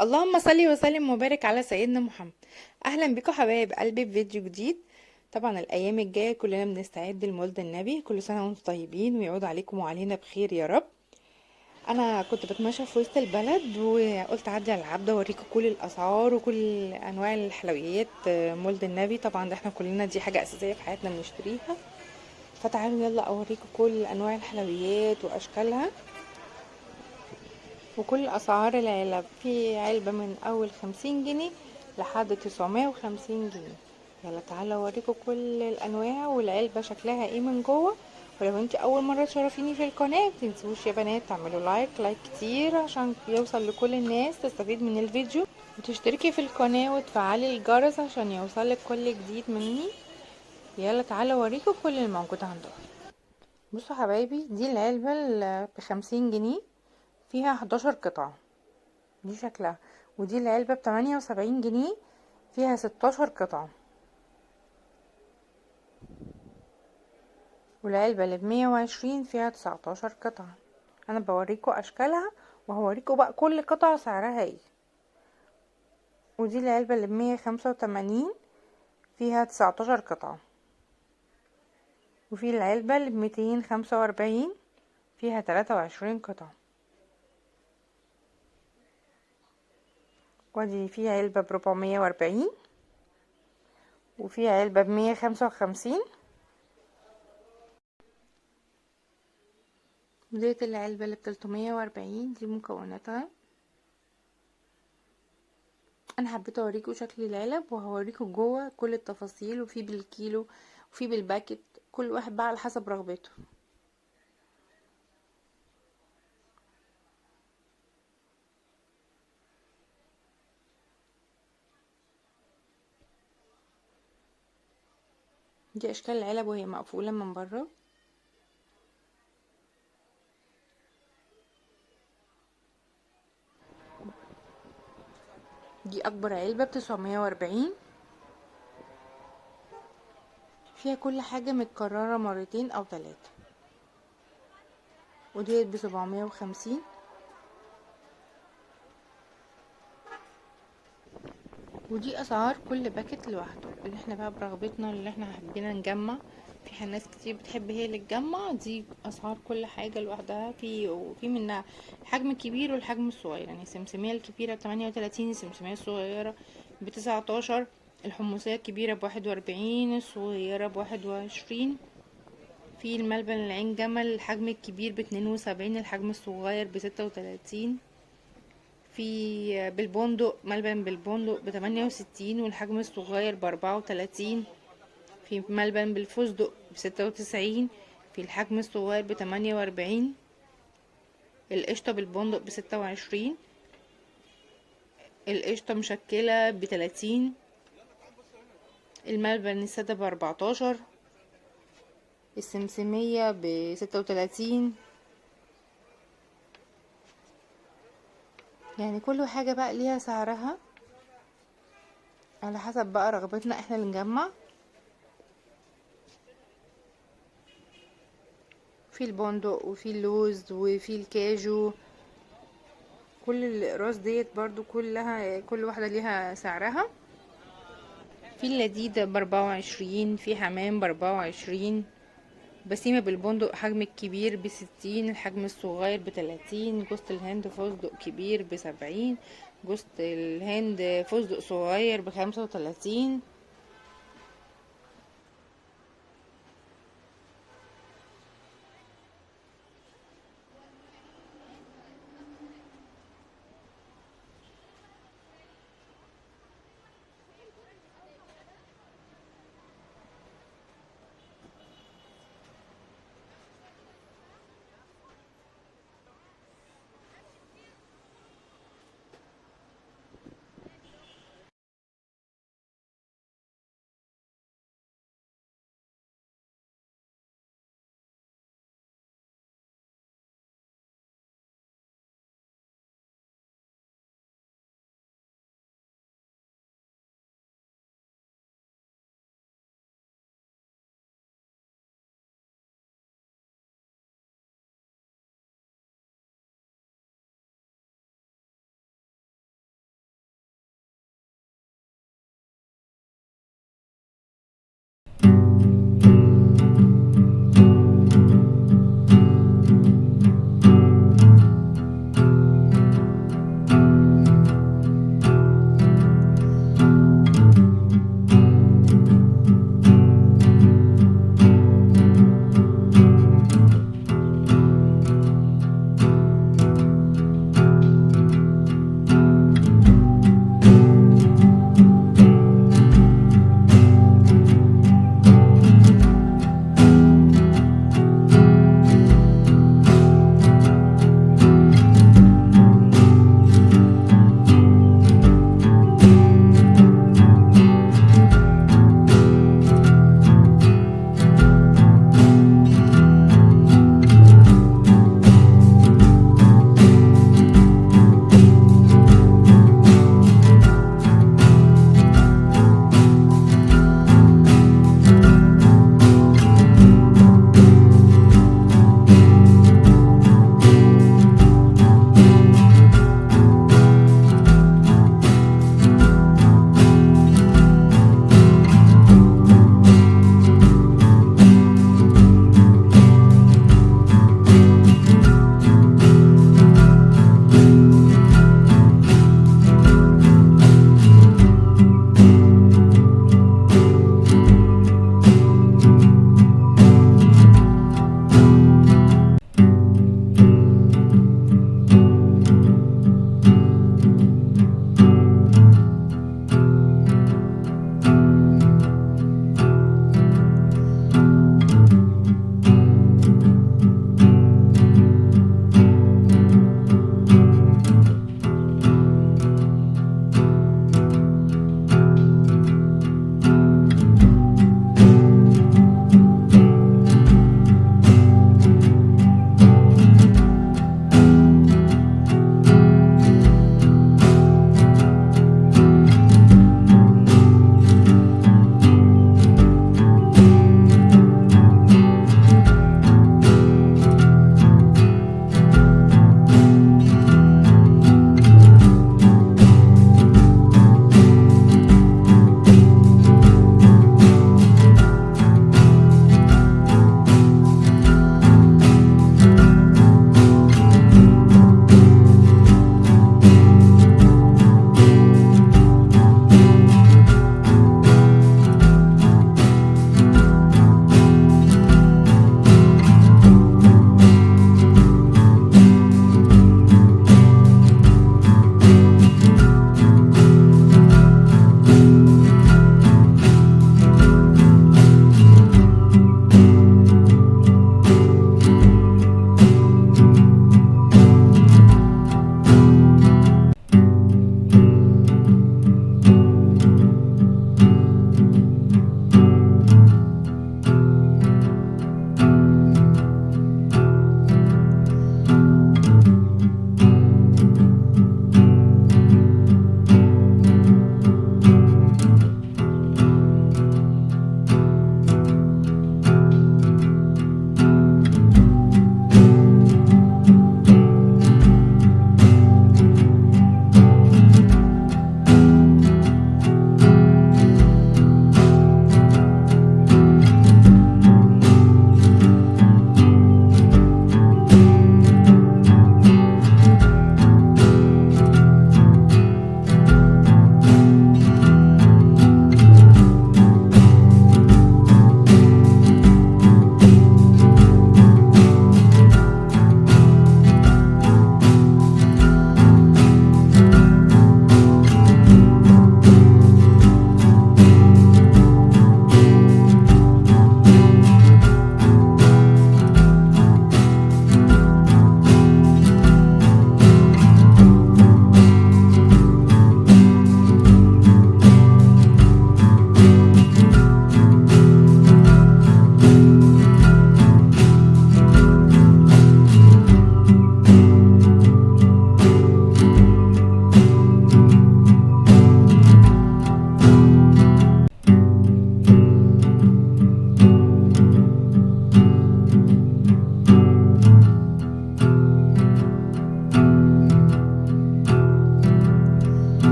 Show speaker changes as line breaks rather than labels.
اللهم صل وسلم وبارك على سيدنا محمد. اهلا بكم حبايب قلبي في فيديو جديد. طبعا الايام الجايه كلنا بنستعد لمولد النبي، كل سنه وانتم طيبين ويعود عليكم وعلينا بخير يا رب. انا كنت بتمشى في وسط البلد وقلت اعدي على العبده اوريكم كل الاسعار وكل انواع الحلويات. مولد النبي طبعا ده احنا كلنا دي حاجه اساسيه في حياتنا بنشتريها. فتعالوا يلا اوريكم كل انواع الحلويات واشكالها وكل اسعار العلب. في علبة من اول 50 جنيه لحد 950 جنيه. يلا تعالى اوريكم كل الانواع والعلبة شكلها ايه من جوه. ولو انت اول مرة تشرفيني في القناة متنسوش يا بنات تعملوا لايك كتير عشان يوصل لكل الناس تستفيد من الفيديو، وتشتركي في القناة وتفعلي الجرس عشان يوصلك كل جديد مني. يلا تعالى اوريكم كل الموجود عندهم. بصوا حبايبي، دي العلبة ب50 جنيه، فيها 11 قطعة. دي شكلها. ودي العلبة ب78 جنيه، فيها 16 قطعة. والعلبة اللي ب120 فيها 19 قطعة. انا بوريكم اشكالها وهوريكم بقى كل قطعة سعرها ايه. ودي العلبة اللي ب185 فيها 19 قطعة. وفي العلبة اللي ب245 فيها 23 قطعة. ودي في علبة ب440. وفي علبة ب155. وديت العلبة اللي ب340 دي مكوناتها. انا حبيت اوريكم شكل العلب وهوريكم جوه كل التفاصيل، وفي بالكيلو وفي بالباكت، كل واحد بقى على حسب رغبته. دي اشكال العلب وهي مقفولة من بره. دي اكبر علبة ب940، فيها كل حاجة متكررة مرتين او 3. ودي ب750. ودي اسعار كل باكت لوحده، اللي احنا بقى برغبتنا اللي احنا حبينا نجمع. في ناس كتير بتحب هي اللي تجمع. دي اسعار كل حاجه لوحدها. وفي منها الحجم الكبير والحجم الصغير، يعني السمسميه الكبيره ب38، السمسميه الصغيره ب19، الحمصيه الكبيره ب41، الصغيره ب21. في الملبن العين جمل الحجم الكبير ب72، الحجم الصغير ب36. في بالبندق ملبن بالبندق ب68 والحجم الصغير ب34. في ملبن بالفستق ب96، في الحجم الصغير ب48. القشطة بالبندق ب26. القشطة مشكلة ب30. الملبن السادة ب14. السمسمية ب36. يعني كل حاجة بقى ليها سعرها على حسب بقى رغبتنا احنا اللي نجمع. في البندق وفي اللوز وفي الكاجو. كل الاقراص ديت برضو كل واحدة ليها سعرها. في اللذيذة ب24، في حمام ب24. بسيمة بالبندق حجم الكبير ب60، الحجم الصغير ب30. جوز الهند فستق كبير ب70. جوز الهند فستق صغير ب35.